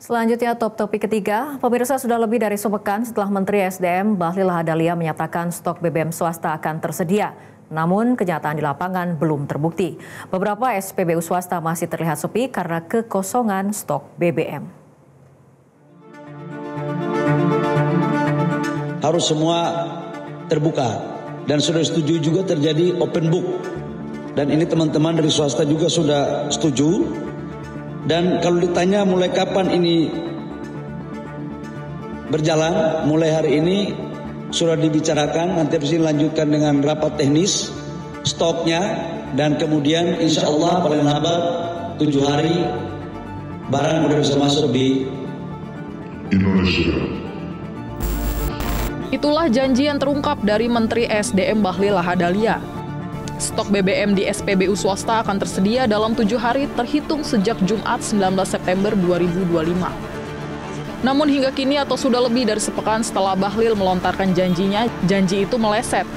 Selanjutnya top topik ketiga, pemirsa sudah lebih dari sepekan setelah Menteri SDM Bahlil Lahadalia menyatakan stok BBM swasta akan tersedia. Namun kenyataan di lapangan belum terbukti. Beberapa SPBU swasta masih terlihat sepi karena kekosongan stok BBM. Harus semua terbuka dan sudah setuju juga terjadi open book. Dan ini teman-teman dari swasta juga sudah setuju. Dan kalau ditanya mulai kapan ini berjalan, mulai hari ini sudah dibicarakan, nanti harus dilanjutkan dengan rapat teknis, stoknya, dan kemudian insya Allah paling lambat 7 hari barang sudah bisa masuk di Indonesia. Itulah janji yang terungkap dari Menteri SDM Bahlil Lahadalia. Stok BBM di SPBU swasta akan tersedia dalam 7 hari terhitung sejak Jumat 19 September 2025. Namun hingga kini atau sudah lebih dari sepekan setelah Bahlil melontarkan janjinya, janji itu meleset.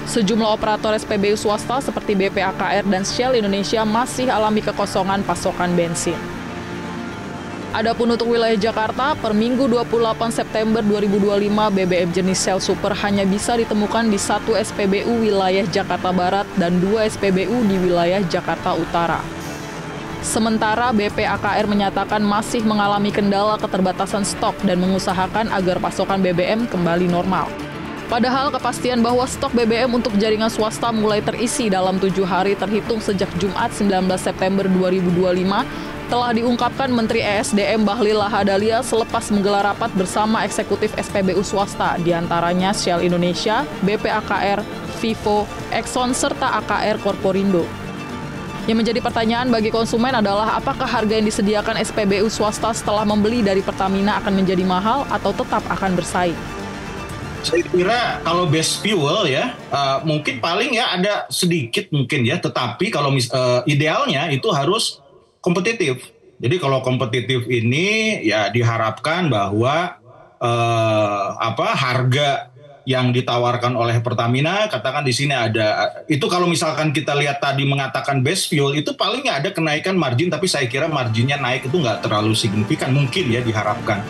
Sejumlah operator SPBU swasta seperti BPAKR dan Shell Indonesia masih alami kekosongan pasokan bensin. Adapun untuk wilayah Jakarta, per Minggu 28 September 2025, BBM jenis Shell Super hanya bisa ditemukan di 1 SPBU wilayah Jakarta Barat dan 2 SPBU di wilayah Jakarta Utara. Sementara BPAKR menyatakan masih mengalami kendala keterbatasan stok dan mengusahakan agar pasokan BBM kembali normal. Padahal kepastian bahwa stok BBM untuk jaringan swasta mulai terisi dalam 7 hari terhitung sejak Jumat 19 September 2025 telah diungkapkan Menteri ESDM Bahlil Lahadalia selepas menggelar rapat bersama eksekutif SPBU swasta, diantaranya Shell Indonesia, BPAKR, Vivo, Exxon, serta AKR Corporindo. Yang menjadi pertanyaan bagi konsumen adalah apakah harga yang disediakan SPBU swasta setelah membeli dari Pertamina akan menjadi mahal atau tetap akan bersaing? Saya kira kalau base fuel ya, mungkin paling ya ada sedikit mungkin ya, tetapi kalau idealnya itu harus kompetitif. Jadi kalau kompetitif ini ya diharapkan bahwa harga yang ditawarkan oleh Pertamina, katakan di sini ada itu kalau misalkan kita lihat tadi mengatakan base fuel itu palingnya ada kenaikan margin, tapi saya kira marginnya naik itu nggak terlalu signifikan mungkin ya diharapkan.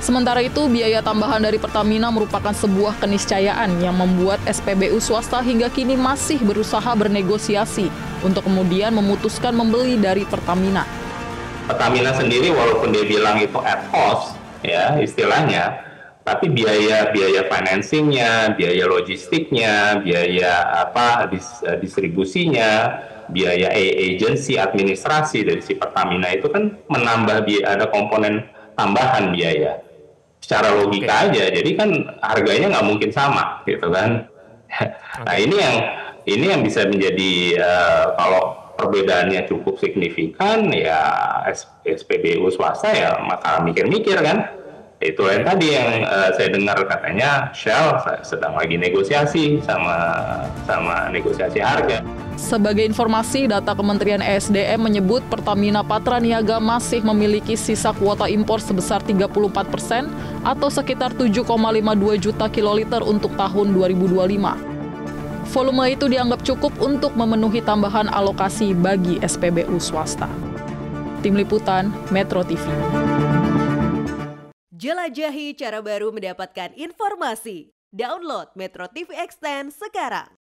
Sementara itu, biaya tambahan dari Pertamina merupakan sebuah keniscayaan yang membuat SPBU swasta hingga kini masih berusaha bernegosiasi untuk kemudian memutuskan membeli dari Pertamina. Pertamina sendiri walaupun dia bilang itu at cost, ya istilahnya, tapi biaya financingnya, biaya logistiknya, biaya distribusinya, biaya agency administrasi dari si Pertamina itu kan menambah ada komponen tambahan biaya. Secara logika aja, jadi kan harganya nggak mungkin sama, gitu kan. Nah ini yang bisa menjadi kalau perbedaannya cukup signifikan ya SPBU swasta ya maka mikir-mikir kan. Itu yang tadi yang saya dengar katanya Shell sedang lagi negosiasi sama negosiasi harga. Sebagai informasi, data Kementerian ESDM menyebut Pertamina Patraniaga masih memiliki sisa kuota impor sebesar 34% atau sekitar 7,52 juta kiloliter untuk tahun 2025. Volume itu dianggap cukup untuk memenuhi tambahan alokasi bagi SPBU swasta. Tim Liputan, Metro TV. Jelajahi cara baru mendapatkan informasi. Download Metro TV Extend sekarang.